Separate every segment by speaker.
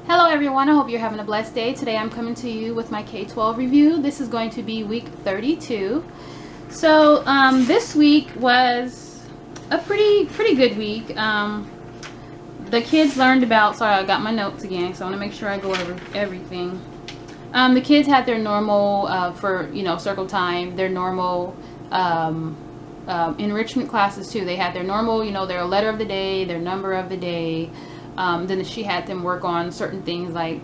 Speaker 1: Hello everyone, I hope you're having a blessed day. Today I'm coming to you with my K12 review. This is going to be week 32. So this week was a pretty good week. The kids learned about, sorry I got my notes again, so I want to make sure I go over everything. The kids had their normal, for circle time, their normal enrichment classes too. They had their normal, their letter of the day, their number of the day. Then she had them work on certain things like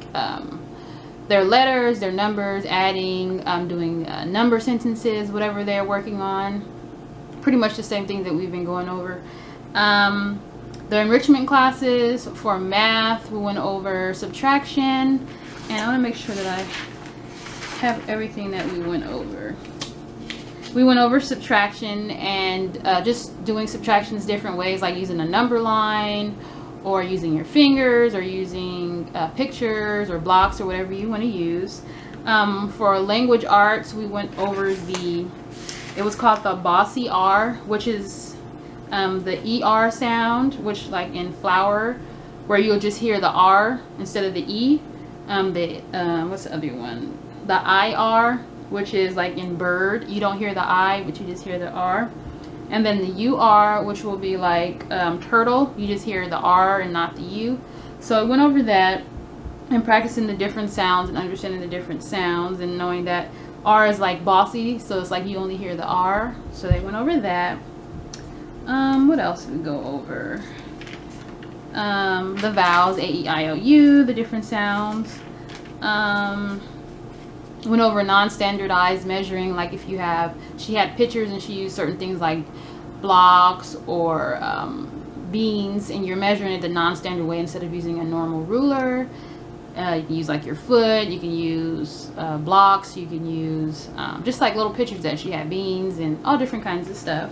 Speaker 1: their letters, their numbers, adding, doing number sentences, whatever they're working on. Pretty much the same things that we've been going over. The enrichment classes for math, we went over subtraction. And I want to make sure that I have everything that we went over. We went over subtraction and just doing subtractions different ways, like using a number line, or using your fingers, or using pictures or blocks or whatever you want to use. For language arts, we went over it was called the bossy R, which is the ER sound, which like in flower, where you'll just hear the R instead of the E. What's the other one? The IR, which is like in bird, you don't hear the I, but you just hear the R. And then the UR, which will be like turtle, you just hear the R and not the U. So I went over that and practicing the different sounds and understanding the different sounds and knowing that R is like bossy, so it's like you only hear the R. So they went over that. What else did we go over? The vowels, A, E, I, O, U, the different sounds. Went over non-standardized measuring, like if you have, she had pictures and she used certain things like blocks or beans, and you're measuring it the non-standard way instead of using a normal ruler. You can use like your foot, you can use blocks, you can use just like little pictures that she had, beans and all different kinds of stuff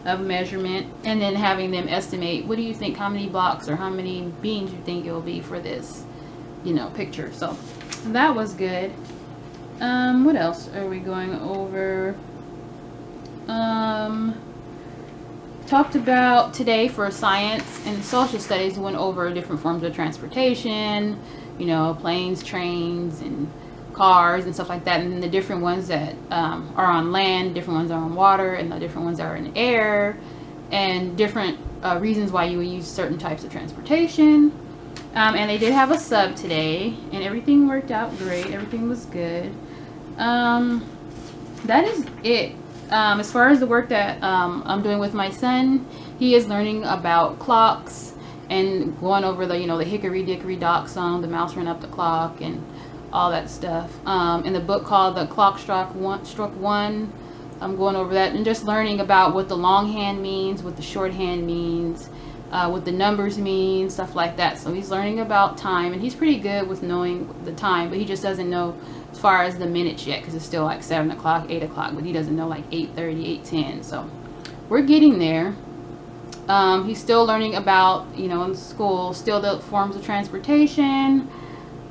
Speaker 1: of measurement, and then having them estimate, what do you think, how many blocks or how many beans you think it will be for this picture. So that was good. What else are we going over? Talked about today for science and social studies, went over different forms of transportation, planes, trains, and cars and stuff like that, and the different ones that are on land, different ones are on water, and the different ones are in air, and different reasons why you would use certain types of transportation. And they did have a sub today, and everything worked out great. Everything was good. That is it. As far as the work that I'm doing with my son, he is learning about clocks and going over the the hickory dickory dock song, the mouse ran up the clock, and all that stuff. In the book called The Clock Struck One, I'm going over that and just learning about what the longhand means, what the shorthand means, what the numbers mean, stuff like that. So he's learning about time, and he's pretty good with knowing the time, but he just doesn't know as far as the minutes yet, because it's still like 7 o'clock, 8 o'clock, but he doesn't know like 8:30, 8:10. So we're getting there. He's still learning about, in school, still the forms of transportation.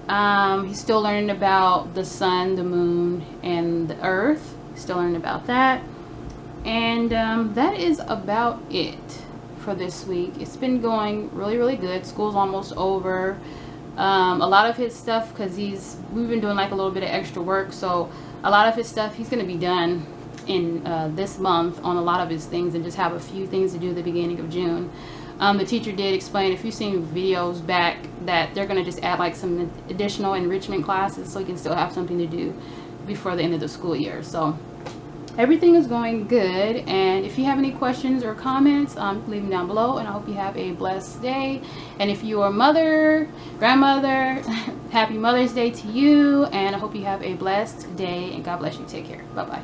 Speaker 1: He's still learning about the sun, the moon, and the earth. He's still learning about that. And that is about it for this week. It's been going really good. School's almost over. A lot of his stuff, because we've been doing like a little bit of extra work, so a lot of his stuff he's going to be done in this month on a lot of his things, and just have a few things to do at the beginning of June. The teacher did explain, if you've seen videos back, that they're going to just add like some additional enrichment classes so you can still have something to do before the end of the school year. So everything is going good, and if you have any questions or comments, leave them down below, and I hope you have a blessed day. And if you are mother, grandmother, happy Mother's Day to you, and I hope you have a blessed day, and God bless you. Take care. Bye-bye.